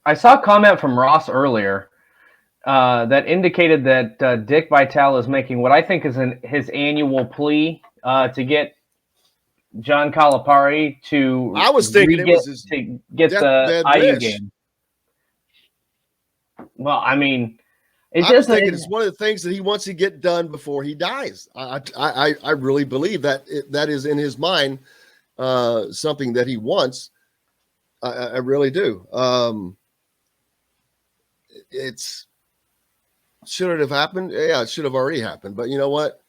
I saw a comment from Ross earlier that indicated that Dick Vitale is making what I think is his annual plea to get John Calipari to I was thinking it was his to get the deathbed IU wish. game. Well, I mean, it I was doesn't. thinking it's one of the things that he wants to get done before he dies. I really believe that that is in his mind, something that he wants. I really do. It's should it have happened? Yeah, it should have already happened. But you know what?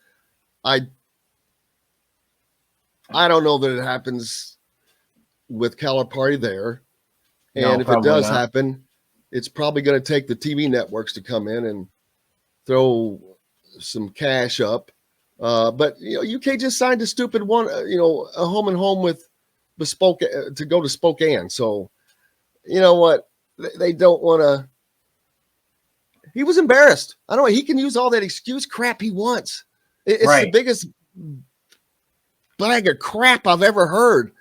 I I don't know that it happens with Calipari there. No, And if it probably does not. happen, it's probably going to take the TV networks to come in and throw some cash up. But UK just signed a stupid one. A home and home with bespoke to go to Spokane. So you know what? They don't want to. He was embarrassed. I don't know. He can use all that excuse crap he wants. It's the Right. biggest bag of crap I've ever heard.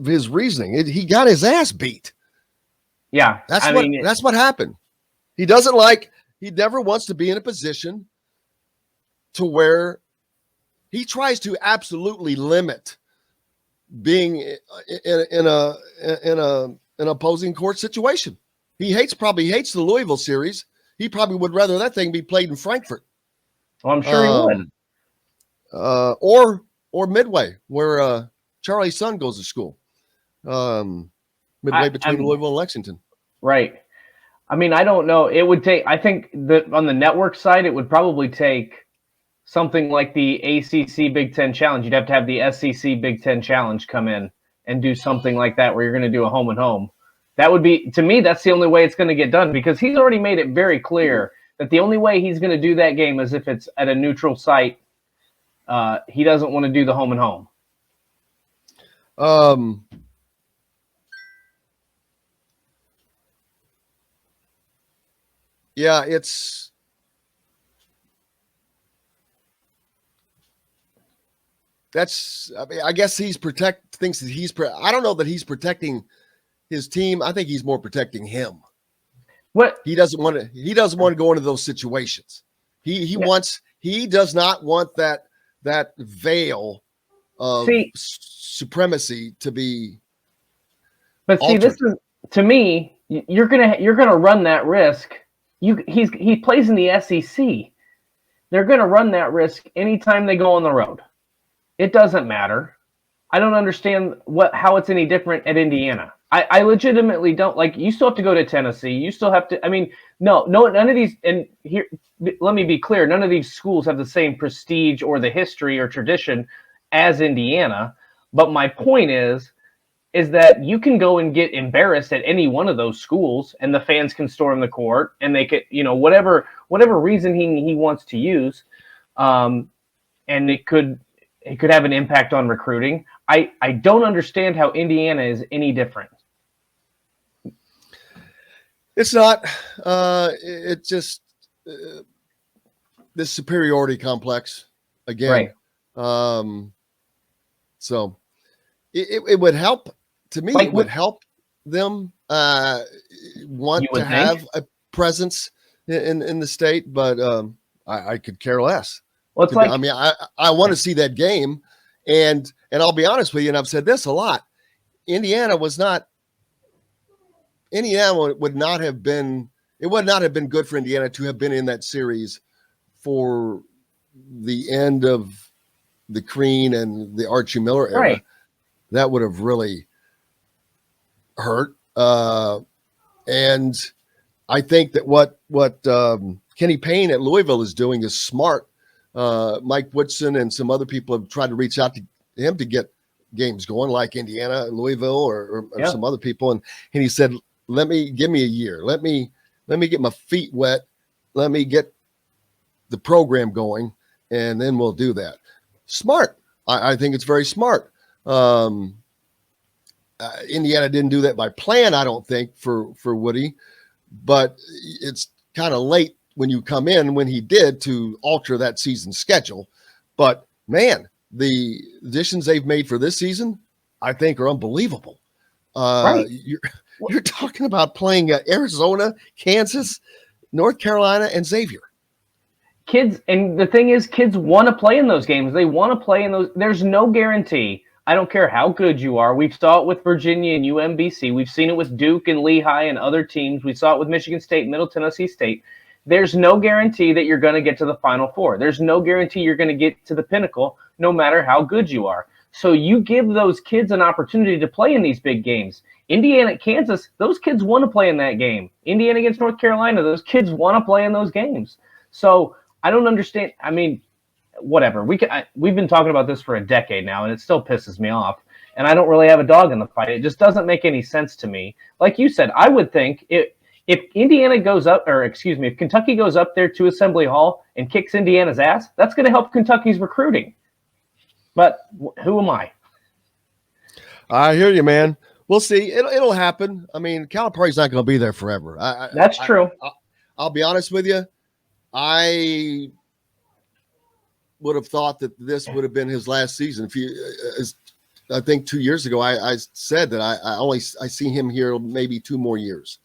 His reasoning. He got his ass beat. Yeah. That's I what mean, that's what happened. He doesn't like. He never wants to be in a position to where he tries to absolutely limit being in an opposing court situation. He probably hates the Louisville series. He probably would rather that thing be played in Frankfurt, well, I'm sure he would. or Midway, where Charlie's son goes to school. Midway between I'm Louisville and Lexington. right. I mean, I don't know. It would take. I think that on the network side, it would probably take something like the ACC Big Ten Challenge. You'd have to have the SEC Big Ten Challenge come in and do something like that, where you're going to do a home and home. That would be, to me, that's the only way it's going to get done, because he's already made it very clear that the only way he's going to do that game is if it's at a neutral site. He doesn't want to do the home and home. Yeah, I mean, I guess thinks that I don't know that he's protecting his team. I think he's more protecting him. What He doesn't want to go into those situations. He does not want that veil of supremacy to be But see, altered. this is, to me, you're gonna run that risk. He plays in the SEC. They're gonna run that risk anytime they go on the road. It doesn't matter. I don't understand how it's any different at Indiana. I legitimately don't. Like, you still have to go to Tennessee. You still have to. I mean, no, none of these. And here, let me be clear: none of these schools have the same prestige or the history or tradition as Indiana. But my point is that you can go and get embarrassed at any one of those schools, and the fans can storm the court, and they could, whatever reason he wants to use, and it could have an impact on recruiting. I don't understand how Indiana is any different. It's not. It just this superiority complex again. Right. So it would help. To me, it would help them want to have a presence in the state, but I could care less. Well, it's I mean, I want to see that game, and I'll be honest with you, and I've said this a lot. Indiana would not have been. It would not have been good for Indiana to have been in that series for the end of the Crean and the Archie Miller era. Right. That would have really hurt. And I think that what Kenny Payne at Louisville is doing is smart. Mike Woodson and some other people have tried to reach out to him to get games going, like Indiana, Louisville, or some other people. And he said, give me a year. Let me get my feet wet. Let me get the program going, and then we'll do that. Smart. I think it's very smart. Indiana didn't do that by plan, I don't think, for Woody, but it's kind of late when you come in when he did to alter that season schedule. But man, the additions they've made for this season, I think, are unbelievable. Right. You're talking about playing Arizona, Kansas, North Carolina, and Xavier. Kids, and the thing is, kids want to play in those games. They want to play in those. There's no guarantee. I don't care how good you are. We saw it with Virginia and UMBC. We've seen it with Duke and Lehigh and other teams. We saw it with Michigan State, Middle Tennessee State. There's no guarantee that you're going to get to the Final Four. There's no guarantee you're going to get to the pinnacle, no matter how good you are. So you give those kids an opportunity to play in these big games. Indiana, Kansas, those kids want to play in that game. Indiana against North Carolina, those kids want to play in those games. So I don't understand. I mean, whatever. We've been talking about this for a decade now, and it still pisses me off. And I don't really have a dog in the fight. It just doesn't make any sense to me. Like you said, I would think if Indiana goes up, or excuse me, if Kentucky goes up there to Assembly Hall and kicks Indiana's ass, that's going to help Kentucky's recruiting. But who am I? I hear you, man. We'll see. It'll happen. I mean, Calipari's not going to be there forever. That's true. I'll be honest with you. I would have thought that this would have been his last season. I think 2 years ago, I said that I see him here maybe 2 more years.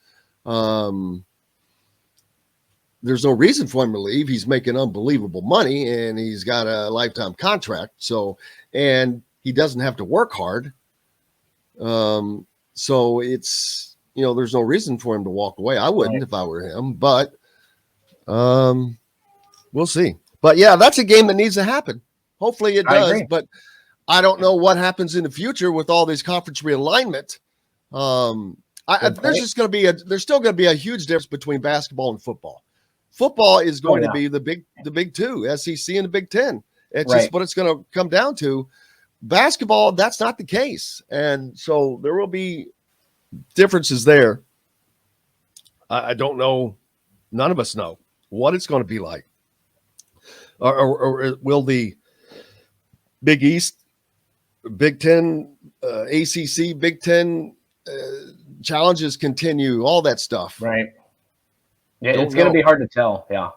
There's no reason for him to leave. He's making unbelievable money and he's got a lifetime contract. So, and he doesn't have to work hard. So it's, there's no reason for him to walk away. I wouldn't if I were him, but, we'll see. But yeah, that's a game that needs to happen. Hopefully it does, but I don't know what happens in the future with all this conference realignment. There's still going to be a huge difference between basketball and football. Football is going to be the big two, SEC and the Big Ten. It's just what it's going to come down to. Basketball, that's not the case. And so there will be differences there. I don't know. None of us know what it's going to be like. Or will the Big East, Big Ten, ACC, Big Ten challenges continue, all that stuff. Right. Yeah, it's going to be hard to tell. Yeah.